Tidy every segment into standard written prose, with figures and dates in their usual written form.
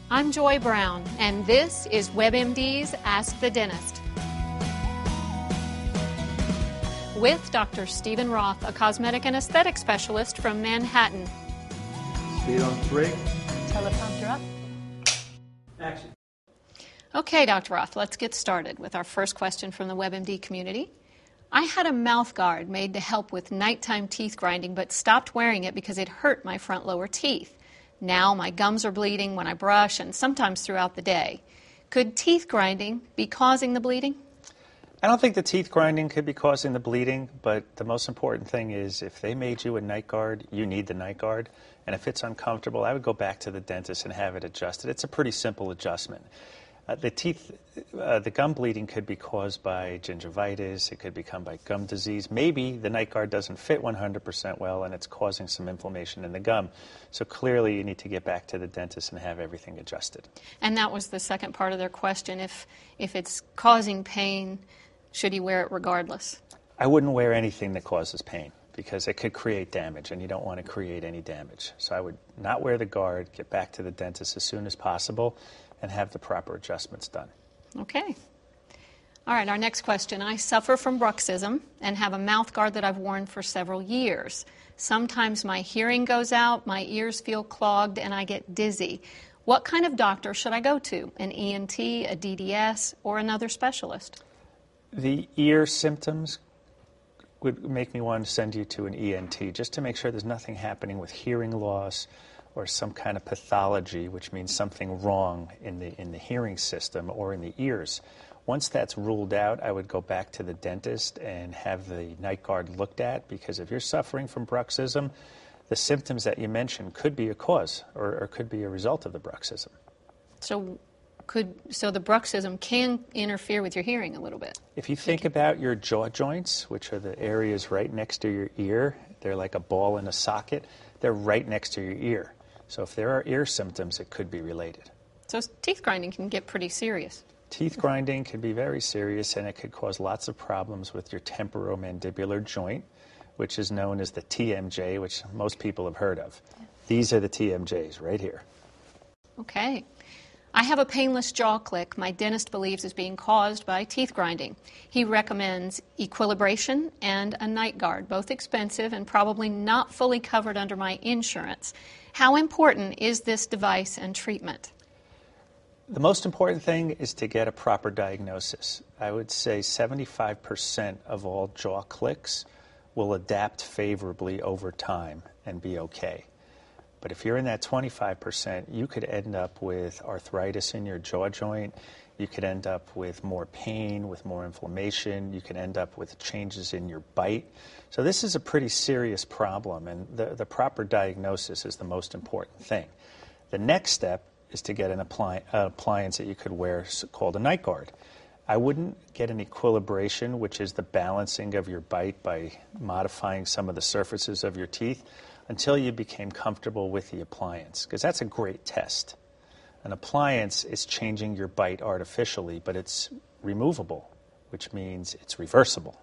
I'm Joy Brown, and this is WebMD's Ask the Dentist. With Dr. Stephen Roth, a cosmetic and aesthetic specialist from Manhattan. Speed on 3. Teleprompter up. Action. Okay, Dr. Roth, let's get started with our first question from the WebMD community. I had a mouth guard made to help with nighttime teeth grinding, but stopped wearing it because it hurt my front lower teeth. Now my gums are bleeding when I brush and sometimes throughout the day. Could teeth grinding be causing the bleeding? I don't think the teeth grinding could be causing the bleeding, but the most important thing is if they made you a night guard, you need the night guard. And if it's uncomfortable, I would go back to the dentist and have it adjusted. It's a pretty simple adjustment. The gum bleeding could be caused by gingivitis. It could become by gum disease. Maybe the night guard doesn't fit 100% well and it's causing some inflammation in the gum. So clearly you need to get back to the dentist and have everything adjusted. And that was the second part of their question. If it's causing pain, should you wear it regardless? I wouldn't wear anything that causes pain because it could create damage and you don't want to create any damage. So I would not wear the guard, get back to the dentist as soon as possible, and have the proper adjustments done. Okay. All right, our next question. I suffer from bruxism and have a mouth guard that I've worn for several years. Sometimes my hearing goes out, my ears feel clogged, and I get dizzy. What kind of doctor should I go to? An ENT, a DDS, or another specialist? The ear symptoms would make me want to send you to an ENT just to make sure there's nothing happening with hearing loss or some kind of pathology, which means something wrong in the hearing system or in the ears. Once that's ruled out, I would go back to the dentist and have the night guard looked at, because if you're suffering from bruxism, the symptoms that you mentioned could be a cause or could be a result of the bruxism. So the bruxism can interfere with your hearing a little bit? If you think about your jaw joints, which are the areas right next to your ear, they're like a ball in a socket, they're right next to your ear. So if there are ear symptoms, it could be related. So teeth grinding can get pretty serious. Teeth grinding can be very serious, and it could cause lots of problems with your temporomandibular joint, which is known as the TMJ, which most people have heard of. These are the TMJs right here. Okay. I have a painless jaw click my dentist believes is being caused by teeth grinding. He recommends equilibration and a night guard, both expensive and probably not fully covered under my insurance. How important is this device and treatment? The most important thing is to get a proper diagnosis. I would say 75% of all jaw clicks will adapt favorably over time and be okay. But if you're in that 25%, you could end up with arthritis in your jaw joint. You could end up with more pain, with more inflammation. You could end up with changes in your bite. So this is a pretty serious problem, and the proper diagnosis is the most important thing. The next step is to get an appliance that you could wear called a night guard. I wouldn't get an equilibration, which is the balancing of your bite by modifying some of the surfaces of your teeth, until you became comfortable with the appliance, because that's a great test. An appliance is changing your bite artificially, but it's removable, which means it's reversible.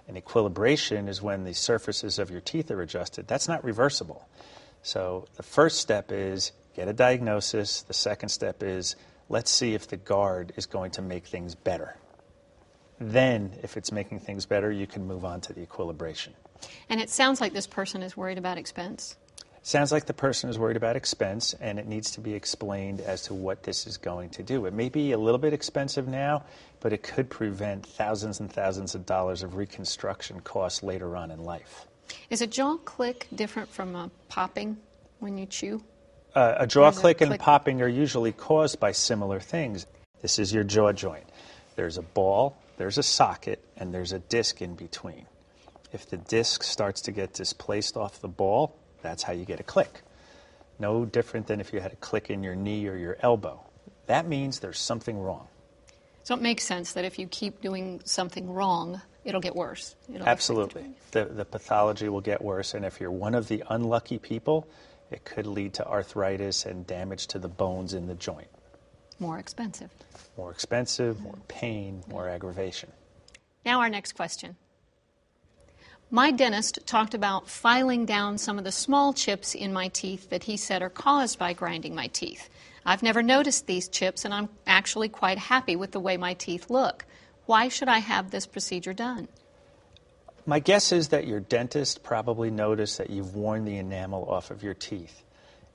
An equilibration is when the surfaces of your teeth are adjusted. That's not reversible. So the first step is get a diagnosis. The second step is let's see if the guard is going to make things better. Then, if it's making things better, you can move on to the equilibration. And it sounds like this person is worried about expense. Sounds like the person is worried about expense, and it needs to be explained as to what this is going to do. It may be a little bit expensive now, but it could prevent thousands and thousands of dollars of reconstruction costs later on in life. Is a jaw click different from popping when you chew? A jaw click and popping are usually caused by similar things. This is your jaw joint. There's a ball, there's a socket, and there's a disc in between. If the disc starts to get displaced off the ball, that's how you get a click. No different than if you had a click in your knee or your elbow. That means there's something wrong. So it makes sense that if you keep doing something wrong, it'll get worse. Absolutely. The pathology will get worse, and if you're one of the unlucky people, it could lead to arthritis and damage to the bones in the joint. More expensive. More expensive, more pain, more aggravation. Now our next question. My dentist talked about filing down some of the small chips in my teeth that he said are caused by grinding my teeth. I've never noticed these chips, and I'm actually quite happy with the way my teeth look. Why should I have this procedure done? My guess is that your dentist probably noticed that you've worn the enamel off of your teeth.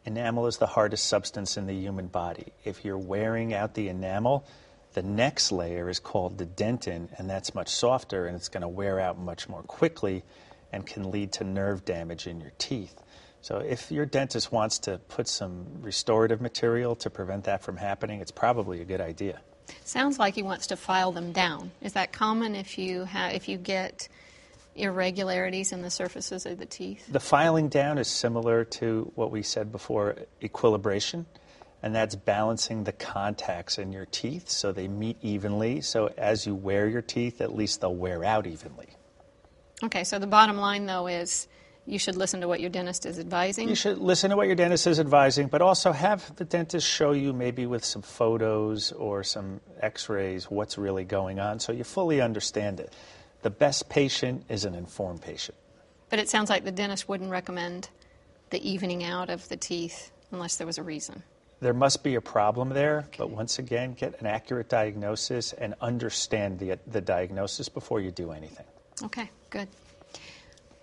Enamel is the hardest substance in the human body. If you're wearing out the enamel, the next layer is called the dentin, and that's much softer, and it's going to wear out much more quickly and can lead to nerve damage in your teeth. So if your dentist wants to put some restorative material to prevent that from happening, it's probably a good idea. Sounds like he wants to file them down. Is that common if you get irregularities in the surfaces of the teeth? The filing down is similar to what we said before, equilibration, and that's balancing the contacts in your teeth so they meet evenly. So as you wear your teeth, at least they'll wear out evenly. Okay, so the bottom line, though, is you should listen to what your dentist is advising? You should listen to what your dentist is advising, but also have the dentist show you maybe with some photos or some x-rays what's really going on so you fully understand it. The best patient is an informed patient. But it sounds like the dentist wouldn't recommend the evening out of the teeth unless there was a reason. There must be a problem there, but once again, get an accurate diagnosis and understand the diagnosis before you do anything. Okay, good.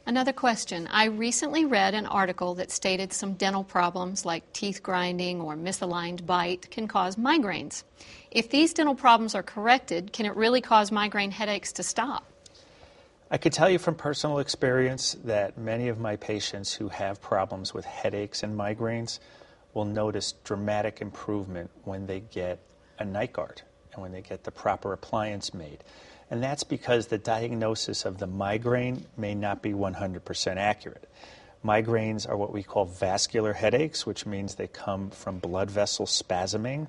Another question. I recently read an article that stated some dental problems like teeth grinding or misaligned bite can cause migraines. If these dental problems are corrected, can it really cause migraine headaches to stop? I could tell you from personal experience that many of my patients who have problems with headaches and migraines will notice dramatic improvement when they get a night guard and when they get the proper appliance made. And that's because the diagnosis of the migraine may not be 100% accurate. Migraines are what we call vascular headaches, which means they come from blood vessel spasming.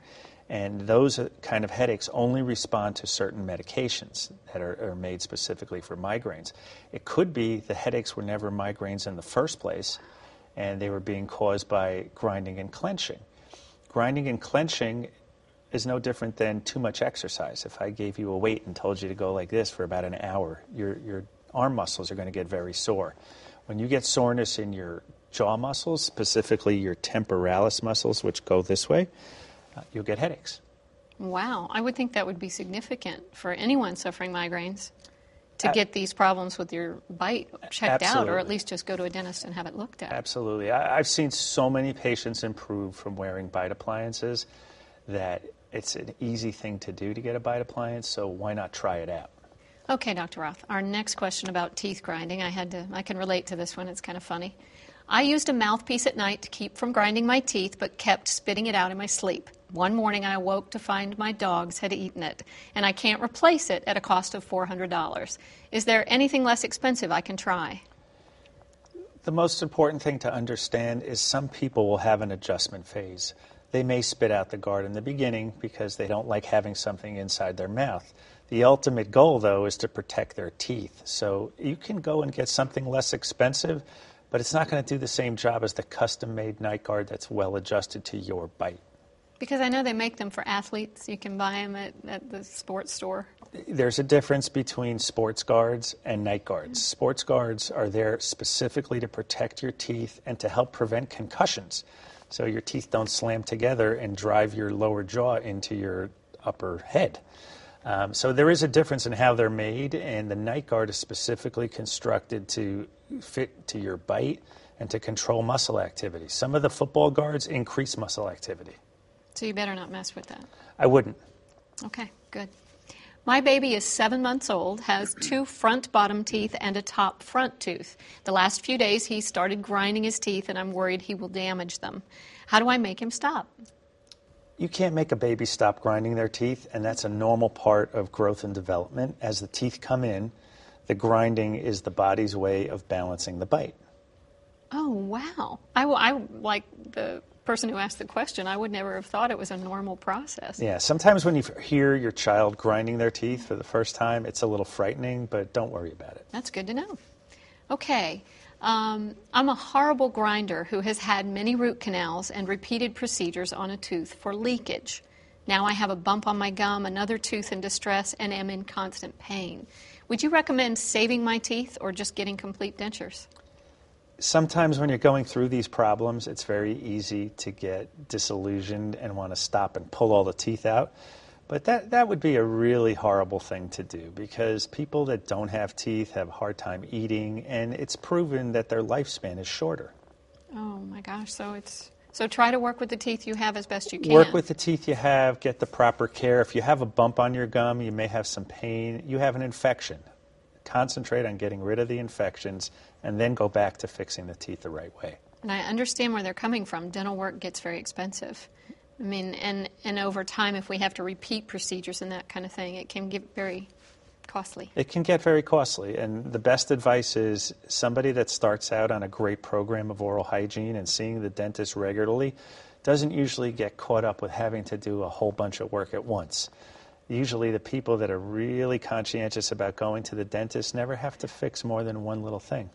And those kind of headaches only respond to certain medications that are made specifically for migraines. It could be the headaches were never migraines in the first place, and they were being caused by grinding and clenching. Grinding and clenching is no different than too much exercise. If I gave you a weight and told you to go like this for about an hour, your arm muscles are going to get very sore. When you get soreness in your jaw muscles, specifically your temporalis muscles, which go this way, you'll get headaches. Wow. I would think that would be significant for anyone suffering migraines to get these problems with your bite checked out, or at least just go to a dentist and have it looked at. Absolutely. I've seen so many patients improve from wearing bite appliances that it's an easy thing to do to get a bite appliance, so why not try it out? Okay, Dr. Roth, our next question about teeth grinding, I can relate to this one. It's kind of funny. I used a mouthpiece at night to keep from grinding my teeth, but kept spitting it out in my sleep. One morning I awoke to find my dogs had eaten it, and I can't replace it at a cost of $400. Is there anything less expensive I can try? The most important thing to understand is some people will have an adjustment phase. They may spit out the guard in the beginning because they don't like having something inside their mouth. The ultimate goal, though, is to protect their teeth. So you can go and get something less expensive, but it's not going to do the same job as the custom-made night guard that's well adjusted to your bite. Because I know they make them for athletes. You can buy them at the sports store. There's a difference between sports guards and night guards. Sports guards are there specifically to protect your teeth and to help prevent concussions, so your teeth don't slam together and drive your lower jaw into your upper head. So there is a difference in how they're made, and the night guard is specifically constructed to fit to your bite and to control muscle activity. Some of the football guards increase muscle activity. So you better not mess with that. I wouldn't. Okay, good. My baby is 7 months old, has 2 front bottom teeth and a top front tooth. The last few days he started grinding his teeth, and I'm worried he will damage them. How do I make him stop? You can't make a baby stop grinding their teeth, and that's a normal part of growth and development. As the teeth come in, the grinding is the body's way of balancing the bite. Oh, wow. I like the person who asked the question, I would never have thought it was a normal process. Yeah, sometimes when you hear your child grinding their teeth for the first time, it's a little frightening, but don't worry about it. That's good to know. Okay. I'm a horrible grinder who has had many root canals and repeated procedures on a tooth for leakage. Now I have a bump on my gum, another tooth in distress, and am in constant pain. Would you recommend saving my teeth or just getting complete dentures? Sometimes when you're going through these problems, it's very easy to get disillusioned and want to stop and pull all the teeth out. But that would be a really horrible thing to do, because people that don't have teeth have a hard time eating, and it's proven that their lifespan is shorter. Oh my gosh, so try to work with the teeth you have as best you can. Work with the teeth you have, get the proper care. If you have a bump on your gum, you may have some pain, you have an infection. Concentrate on getting rid of the infections and then go back to fixing the teeth the right way. And I understand where they're coming from. Dental work gets very expensive. I mean, and over time, if we have to repeat procedures and that kind of thing, it can get very costly. It can get very costly, and the best advice is somebody that starts out on a great program of oral hygiene and seeing the dentist regularly doesn't usually get caught up with having to do a whole bunch of work at once. Usually the people that are really conscientious about going to the dentist never have to fix more than one little thing.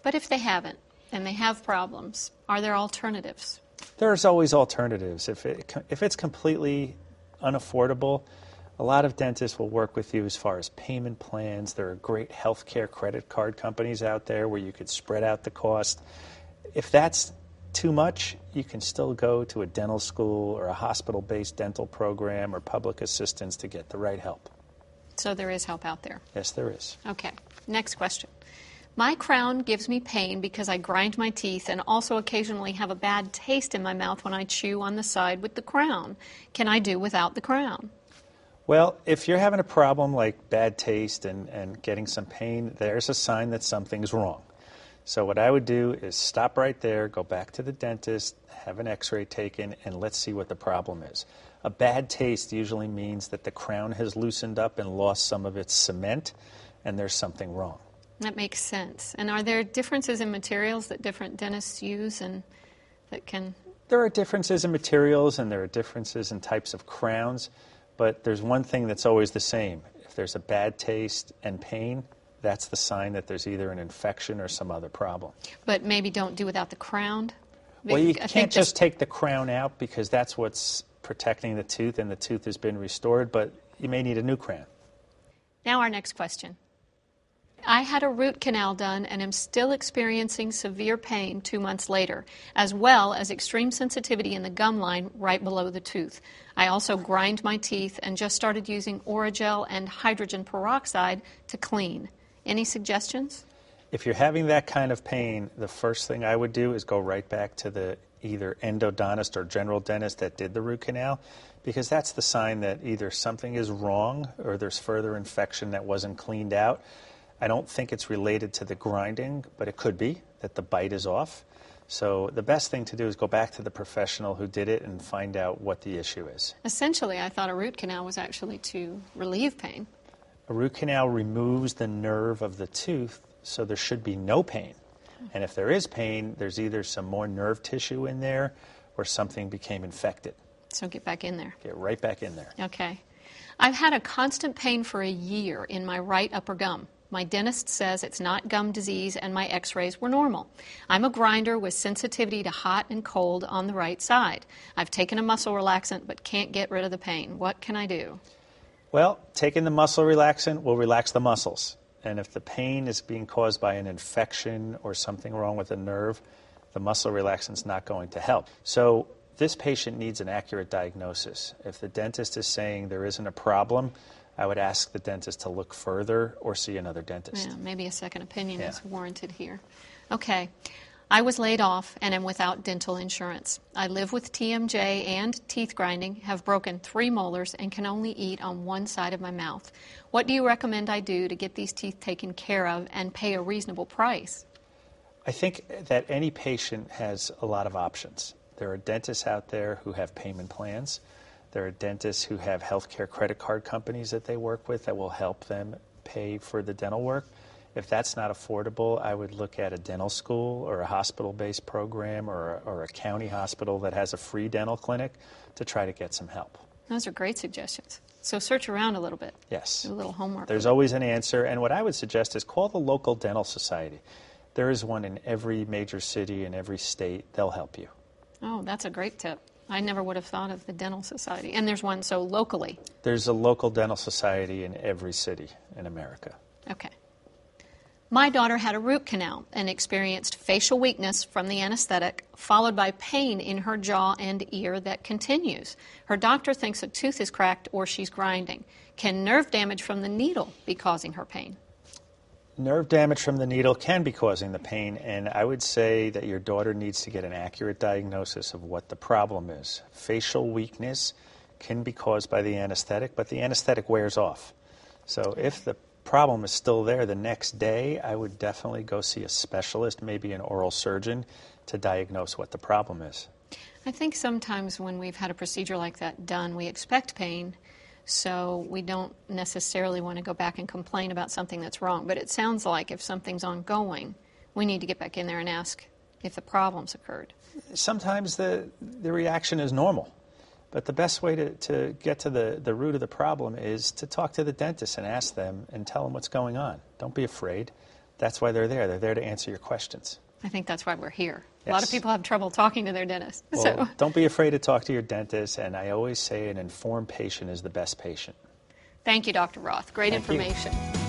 But if they haven't, and they have problems, are there alternatives? There's always alternatives. If it's completely unaffordable, a lot of dentists will work with you as far as payment plans. There are great healthcare credit card companies out there where you could spread out the cost. If that's too much, you can still go to a dental school or a hospital-based dental program or public assistance to get the right help. So there is help out there. Yes, there is. Okay, next question. My crown gives me pain because I grind my teeth and also occasionally have a bad taste in my mouth when I chew on the side with the crown. Can I do without the crown? Well, if you're having a problem like bad taste and getting some pain, there's a sign that something's wrong. So what I would do is stop right there, go back to the dentist, have an x-ray taken, and let's see what the problem is. A bad taste usually means that the crown has loosened up and lost some of its cement, and there's something wrong. That makes sense. And are there differences in materials that different dentists use and that can... There are differences in materials and there are differences in types of crowns, but there's one thing that's always the same. If there's a bad taste and pain, that's the sign that there's either an infection or some other problem. But maybe don't do without the crown? Well, you can't just take the crown out because that's what's protecting the tooth and the tooth has been restored, but you may need a new crown. Now our next question. I had a root canal done and am still experiencing severe pain 2 months later, as well as extreme sensitivity in the gum line right below the tooth. I also grind my teeth and just started using Oragel and hydrogen peroxide to clean. Any suggestions? If you're having that kind of pain, the first thing I would do is go right back to the either endodontist or general dentist that did the root canal, because that's the sign that either something is wrong or there's further infection that wasn't cleaned out. I don't think it's related to the grinding, but it could be that the bite is off. So the best thing to do is go back to the professional who did it and find out what the issue is. Essentially, I thought a root canal was actually to relieve pain. A root canal removes the nerve of the tooth, so there should be no pain. And if there is pain, there's either some more nerve tissue in there or something became infected. So get back in there. Get right back in there. Okay. I've had a constant pain for a year in my right upper gum. My dentist says it's not gum disease and my x-rays were normal. I'm a grinder with sensitivity to hot and cold on the right side. I've taken a muscle relaxant but can't get rid of the pain. What can I do? Well, taking the muscle relaxant will relax the muscles. And if the pain is being caused by an infection or something wrong with the nerve, the muscle relaxant is not going to help. So this patient needs an accurate diagnosis. If the dentist is saying there isn't a problem, I would ask the dentist to look further or see another dentist. Yeah, maybe a second opinion is warranted here. Okay. I was laid off and am without dental insurance. I live with TMJ and teeth grinding, have broken 3 molars, and can only eat on one side of my mouth. What do you recommend I do to get these teeth taken care of and pay a reasonable price? I think that any patient has a lot of options. There are dentists out there who have payment plans. There are dentists who have healthcare credit card companies that they work with that will help them pay for the dental work. If that's not affordable, I would look at a dental school or a hospital-based program or a county hospital that has a free dental clinic to try to get some help. Those are great suggestions. So search around a little bit. Yes. Do a little homework. There's always an answer. And what I would suggest is call the local dental society. There is one in every major city in every state. They'll help you. Oh, that's a great tip. I never would have thought of the dental society. And there's one so locally. There's a local dental society in every city in America. Okay. My daughter had a root canal and experienced facial weakness from the anesthetic, followed by pain in her jaw and ear that continues. Her doctor thinks a tooth is cracked or she's grinding. Can nerve damage from the needle be causing her pain? Nerve damage from the needle can be causing the pain, and I would say that your daughter needs to get an accurate diagnosis of what the problem is. Facial weakness can be caused by the anesthetic, but the anesthetic wears off. So if the problem is still there the next day, I would definitely go see a specialist, maybe an oral surgeon, to diagnose what the problem is. I think sometimes when we've had a procedure like that done, we expect pain, so we don't necessarily want to go back and complain about something that's wrong. But it sounds like if something's ongoing, we need to get back in there and ask if the problem's occurred. Sometimes the reaction is normal. But the best way to get to the root of the problem is to talk to the dentist and ask them and tell them what's going on. Don't be afraid. That's why they're there. They're there to answer your questions. I think that's why we're here. Yes. A lot of people have trouble talking to their dentist. Well, don't be afraid to talk to your dentist, and I always say an informed patient is the best patient. Thank you, Dr. Roth. Great Thank you. information.